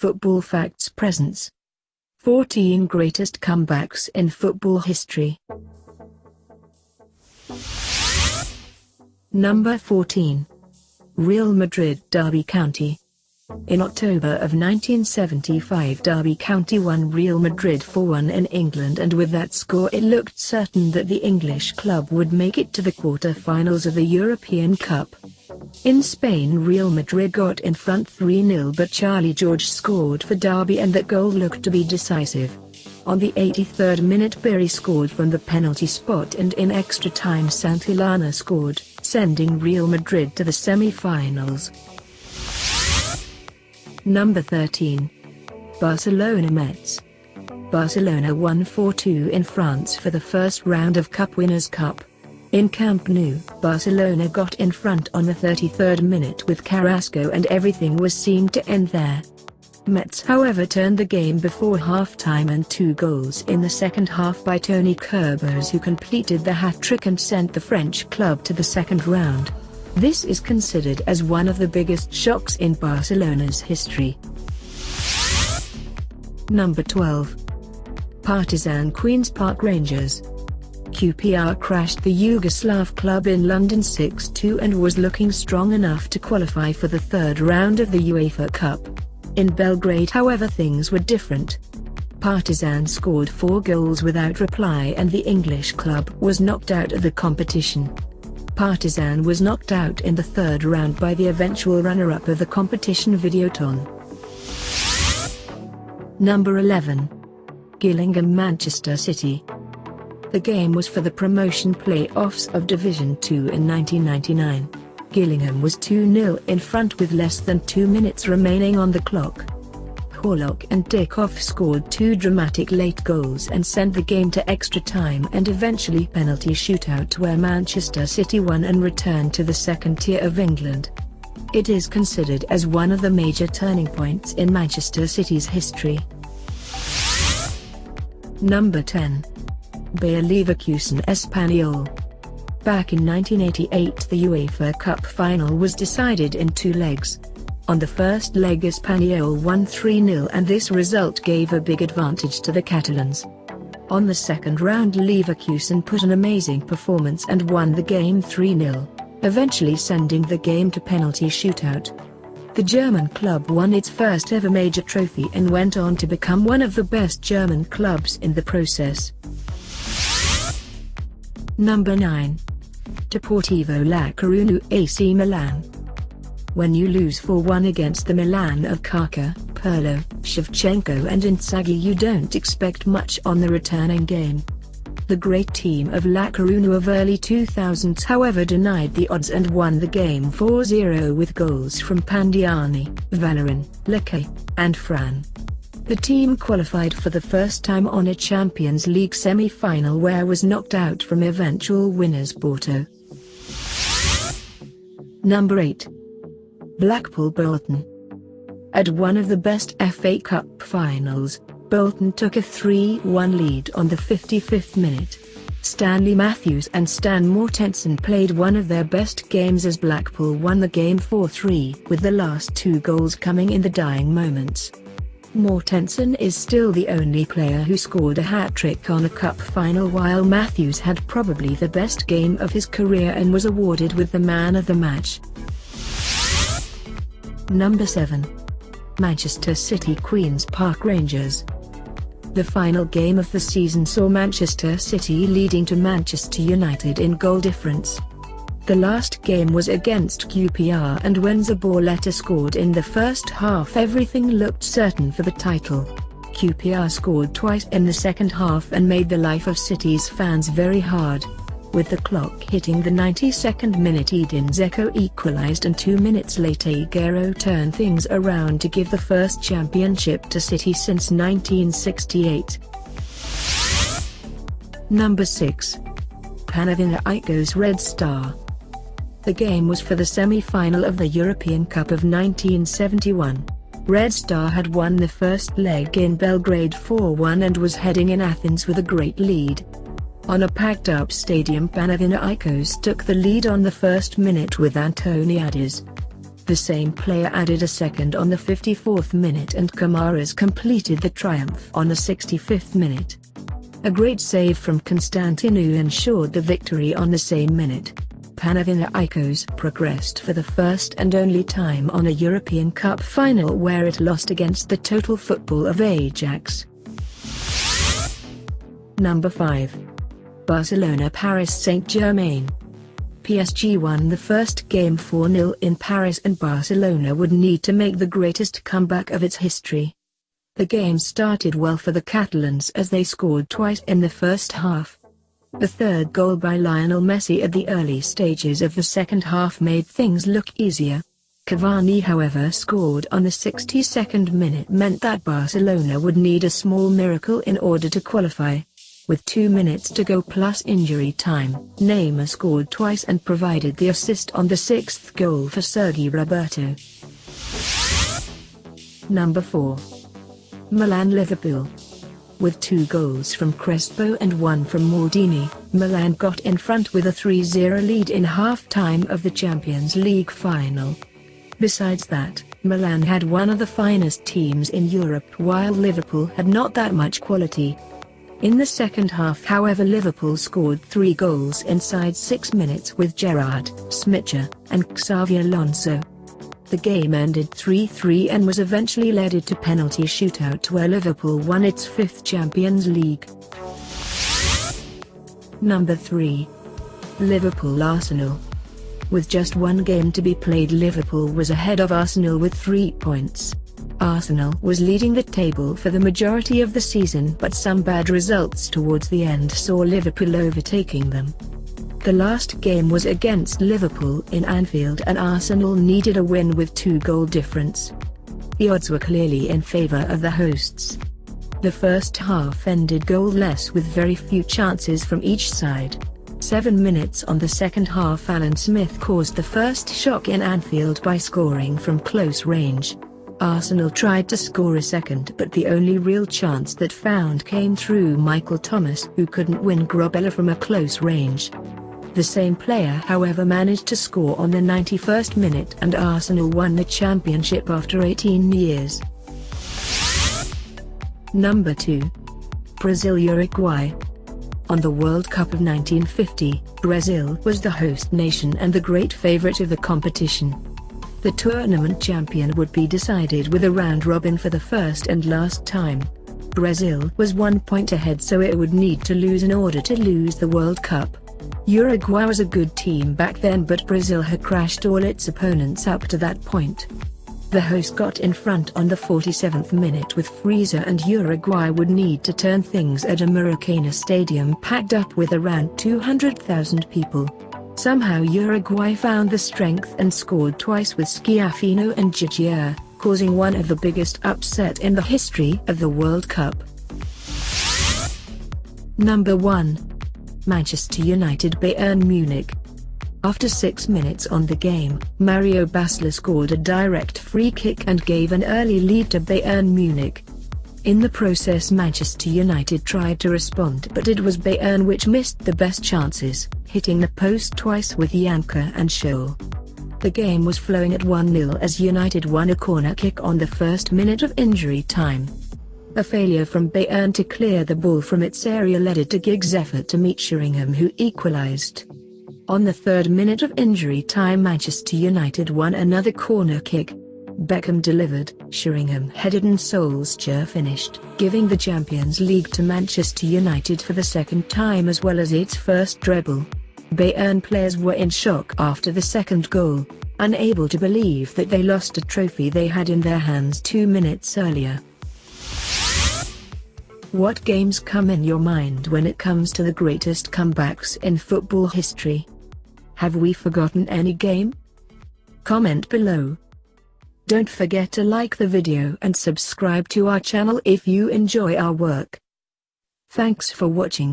Football Facts presents 14 Greatest Comebacks in Football History. Number 14. Real Madrid Derby County. In October of 1975, Derby County won Real Madrid 4-1 in England, and with that score it looked certain that the English club would make it to the quarter-finals of the European Cup. In Spain, Real Madrid got in front 3-0, but Charlie George scored for Derby and that goal looked to be decisive. On the 83rd minute, Berry scored from the penalty spot, and in extra time Santillana scored, sending Real Madrid to the semi-finals. Number 13. Barcelona Metz. Barcelona won 4-2 in France for the first round of Cup Winners' Cup. In Camp Nou, Barcelona got in front on the 33rd minute with Carrasco, and everything was seemed to end there. Metz, however, turned the game before half-time, and 2 goals in the second half by Tony Kurbos, who completed the hat-trick and sent the French club to the second round. This is considered as one of the biggest shocks in Barcelona's history. Number 12. Partizan Queen's Park Rangers. QPR crashed the Yugoslav club in London 6-2 and was looking strong enough to qualify for the third round of the UEFA Cup. In Belgrade, however, things were different. Partizan scored 4 goals without reply, and the English club was knocked out of the competition. Partizan was knocked out in the third round by the eventual runner-up of the competition, Videoton. Number 11. Gillingham Manchester City. The game was for the promotion play-offs of Division 2 in 1999. Gillingham was 2-0 in front with less than 2 minutes remaining on the clock. Horlock and Dickoff scored 2 dramatic late goals and sent the game to extra time and eventually penalty shootout, where Manchester City won and returned to the second tier of England. It is considered as one of the major turning points in Manchester City's history. Number 10. Bayer Leverkusen Espanyol. Back in 1988, the UEFA Cup final was decided in 2 legs. On the first leg, Espanyol won 3-0, and this result gave a big advantage to the Catalans. On the second round, Leverkusen put an amazing performance and won the game 3-0, eventually sending the game to penalty shootout. The German club won its first ever major trophy and went on to become one of the best German clubs in the process. Number 9. Deportivo La Coruna AC Milan. When you lose 4-1 against the Milan of Kaká, Pirlo, Shevchenko and Inzaghi, you don't expect much on the returning game. The great team of La Coruna of early 2000s, however, denied the odds and won the game 4-0 with goals from Pandiani, Vallerin, Lecce, and Fran. The team qualified for the first time on a Champions League semi-final, where was knocked out from eventual winners Porto. Number 8. Blackpool Bolton. At one of the best FA Cup finals, Bolton took a 3-1 lead on the 55th minute. Stanley Matthews and Stan Mortensen played one of their best games as Blackpool won the game 4-3, with the last 2 goals coming in the dying moments. Mortensen is still the only player who scored a hat-trick on a cup final, while Matthews had probably the best game of his career and was awarded with the man of the match. Number 7. Manchester City Queen's Park Rangers. The final game of the season saw Manchester City leading to Manchester United in goal difference. The last game was against QPR, and when Zabaleta scored in the first half, everything looked certain for the title. QPR scored twice in the second half and made the life of City's fans very hard. With the clock hitting the 92nd minute, Edin Dzeko equalised, and 2 minutes later Aguero turned things around to give the first championship to City since 1968. Number 6. Panathinaikos Red Star. The game was for the semi-final of the European Cup of 1971. Red Star had won the first leg in Belgrade 4-1 and was heading in Athens with a great lead. On a packed-up stadium, Panathinaikos took the lead on the first minute with Antoniadis. The same player added a second on the 54th minute and Kamara's completed the triumph on the 65th minute. A great save from Constantinou ensured the victory on the same minute. Panathinaikos progressed for the first and only time on a European Cup final where it lost against the Total Football of Ajax. Number 5. Barcelona Paris Saint-Germain. PSG won the first game 4-0 in Paris and Barcelona would need to make the greatest comeback of its history. The game started well for the Catalans as they scored twice in the first half. The third goal by Lionel Messi at the early stages of the second half made things look easier. Cavani however scored on the 62nd minute meant that Barcelona would need a small miracle in order to qualify. With 2 minutes to go plus injury time, Neymar scored twice and provided the assist on the 6th goal for Sergi Roberto. Number 4. Milan Liverpool. With 2 goals from Crespo and 1 from Maldini, Milan got in front with a 3-0 lead in half-time of the Champions League final. Besides that, Milan had one of the finest teams in Europe while Liverpool had not that much quality. In the second half however Liverpool scored 3 goals inside 6 minutes with Gerrard, Smicer, and Xavi Alonso. The game ended 3-3 and was eventually led to penalty shootout where Liverpool won its 5th Champions League. Number 3. Liverpool-Arsenal. With just 1 game to be played, Liverpool was ahead of Arsenal with 3 points. Arsenal was leading the table for the majority of the season, but some bad results towards the end saw Liverpool overtaking them. The last game was against Liverpool in Anfield and Arsenal needed a win with 2-goal difference. The odds were clearly in favour of the hosts. The first half ended goalless with very few chances from each side. 7 minutes on the second half, Alan Smith caused the first shock in Anfield by scoring from close range. Arsenal tried to score a second, but the only real chance that found came through Michael Thomas, who couldn't win Grobella from a close range. The same player however managed to score on the 91st minute and Arsenal won the championship after 18 years. Number 2. Brazil-Uruguay. On the World Cup of 1950, Brazil was the host nation and the great favorite of the competition. The tournament champion would be decided with a round robin for the first and last time. Brazil was 1 point ahead, so it would need to lose in order to lose the World Cup. Uruguay was a good team back then, but Brazil had crashed all its opponents up to that point. The host got in front on the 47th minute with Freezer, and Uruguay would need to turn things at a Maracana stadium packed up with around 200,000 people. Somehow Uruguay found the strength and scored twice with Schiaffino and Gigier, causing one of the biggest upset in the history of the World Cup. Number 1. Manchester United Bayern Munich. After 6 minutes on the game, Mario Basler scored a direct free kick and gave an early lead to Bayern Munich. In the process Manchester United tried to respond, but it was Bayern which missed the best chances, hitting the post twice with Janka and Scholl. The game was flowing at 1-0 as United won a corner kick on the first minute of injury time. A failure from Bayern to clear the ball from its area led to Giggs' effort to meet Gillingham, who equalised. On the 3rd minute of injury time Manchester United won another corner kick. Beckham delivered, Gillingham headed and Solskjaer finished, giving the Champions League to Manchester United for the 2nd time as well as its first treble. Bayern players were in shock after the 2nd goal, unable to believe that they lost a trophy they had in their hands 2 minutes earlier. What games come in your mind when it comes to the greatest comebacks in football history? Have we forgotten any game? Comment below. Don't forget to like the video and subscribe to our channel if you enjoy our work. Thanks for watching.